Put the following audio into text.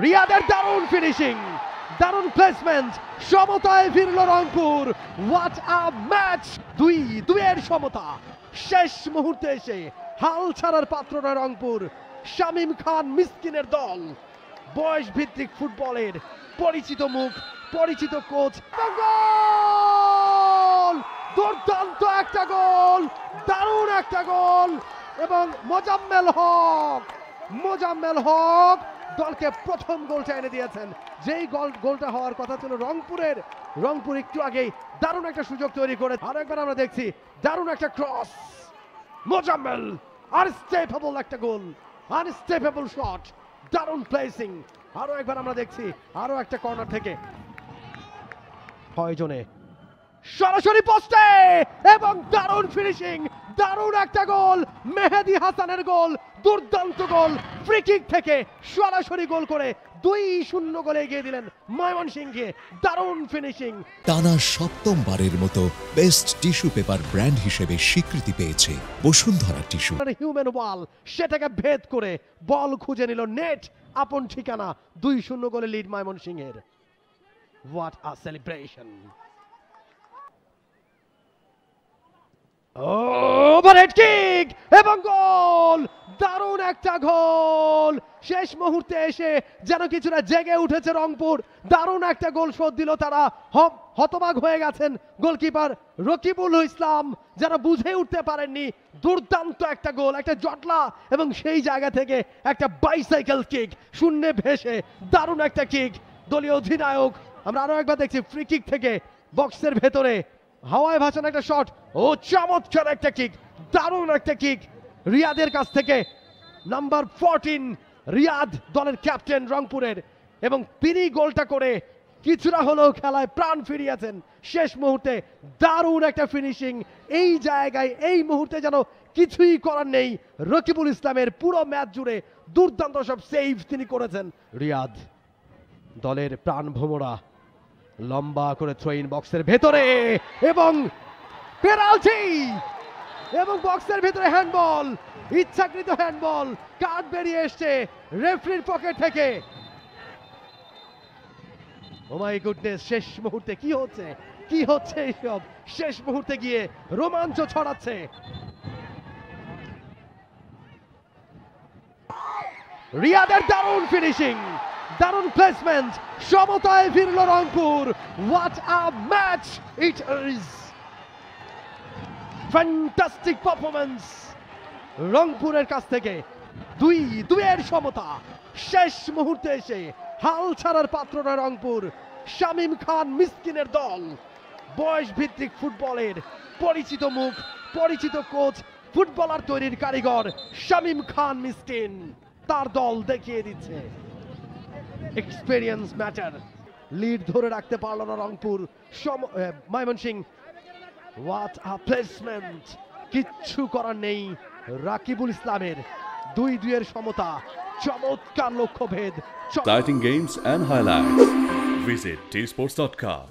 রিয়াদের দারুণ ফিনিশিং, দারুণ প্লেসমেন্ট, সমতায় ফিরল রংপুর। What a match! 2-2 সমতা। শেষ মুহূর্তে এসে হাল ছাড়ার পাত্র নয় রংপুর। শামীম খান মিসকিনের দল বয়স ভিত্তিক ফুটবলের পরিচিত মুখ, পরিচিত কোচ। গোল! দুর্দান্ত একটা গোল, দারুণ একটা গোল, এবং মোজাম্মেল হক দলকে প্রথম গোলটা এনে দিয়েছেন। যেই গোলটা হওয়ার কথা ছিল রংপুরের, রংপুর একটু আগেই দারুণ একটা সুযোগ তৈরি করে। আরো একবার আমরা দেখছি দারুণ একটা ক্রস, মোজাম্মেল, আনস্টেপেবল একটা গোল, আনস্টেপেবল শট, দারুণ প্লেসিং। আরো একবার আমরা দেখছি আরো একটা কর্নার থেকে 6 জনে সরাসরি পোস্টে, এবং দারুণ ফিনিশিং, দারুণ একটা গোল, মেহেদী হাসানের গোল, দুর্দান্ত গোল। ফ্রি কিক থেকে সরাসরি গোল করে 2-0 গোলে এগিয়ে দিলেন ময়মনসিংহকে। দারুণ ফিনিশিং। টানা সপ্তমবারের মতো বেস্ট টিস্যু পেপার ব্র্যান্ড হিসেবে স্বীকৃতি পেয়েছে বসুন্ধরা টিস্যু। হিউম্যান ওয়াল সেটাকে ভেদ করে বল খুঁজে নিল নেট, আপন ঠিকানা। 2-0 গোলে লিড ময়মনসিংহের। What a celebration! Overhead kick এবং গোল, দারুণ একটা গোল। শেষ মুহূর্তে এসে যেন কিছুটা জেগে উঠেছে রংপুর। দারুণ একটা গোল শোধ দিল তারা। হতবাক হয়ে গেছেন গোলকিপার রকিবুল ইসলাম, যারা বুঝে উঠতে পারেননি। দুর্দান্ত একটা গোল, একটা জটলা, এবং সেই জায়গা থেকে একটা বাইসাইকেল কিক, শূন্যে ভেসে দারুণ একটা কিক। দলীয় অধিনায়ক, আমরা আরো একবার দেখছি ফ্রি কিক থেকে বক্সের ভেতরে হাওয়ায় ভাসানো একটা শট। ও চমৎকার একটা কিক, দারুণ একটা কিক রিয়াদের কাছ থেকে। নাম্বার 14 রিয়াদ, দলের ক্যাপ্টেন রংপুরের, এবং তিনি গোলটা করে কিছুটা হলেও খেলায় প্রাণ ফিরিয়েছেন শেষ মুহূর্তে। দারুণ একটা ফিনিশিং। এই জায়গায় এই মুহূর্তে যেন কিছুই করার নেই রকিবুল ইসলামের। পুরো ম্যাচ জুড়ে দুর্দান্ত সব সেভ তিনি করেছেন। রিয়াদ দলের প্রাণ ভোমরা লম্বা করে থ্রোইন বক্সের ভেতরে, এবং পেনাল্টি, এবং বক্সের ভেতরে হ্যান্ডবল, ইচ্ছাকৃত হ্যান্ডবল। কার্ড বেরিয়ে এসছে রেফারির পকেট থেকে। ও মাই গুডনেস! শেষ মুহূর্তে কি হচ্ছে এইসব? শেষ মুহূর্তে গিয়ে রোমাঞ্চ ছড়াচ্ছে। রিয়াদের দারুণ ফিনিশিং, দারুণ প্লেসমেন্ট, সমতায় ফিরল Rangpur. What a match it is! Fantastic performance রংপুরের কাছ থেকে। 2-2 সমতা। শেষ মুহূর্তে এসে হাল ছাড়ার পাত্র নয় রংপুর। শামীম খান মিসকিনের দল বয়স ভিত্তিক ফুটবলের পরিচিত মুখ, পরিচিত কোচ, ফুটবলার তৈরির কারিগর শামীম খান মিসকিন। তার দল দেখিয়ে দিচ্ছে এক্সপেরিয়েন্স ম্যাটার। লিড ধরে রাখতে পারল না Rangpur, Mymensingh. What a placement! কিচ্ছু করার নেই রাকিবুল ইসলামের। 2-2 সমতা, চমৎকার লক্ষ্যভেদ। Exciting games and highlights. Visit tsports.com.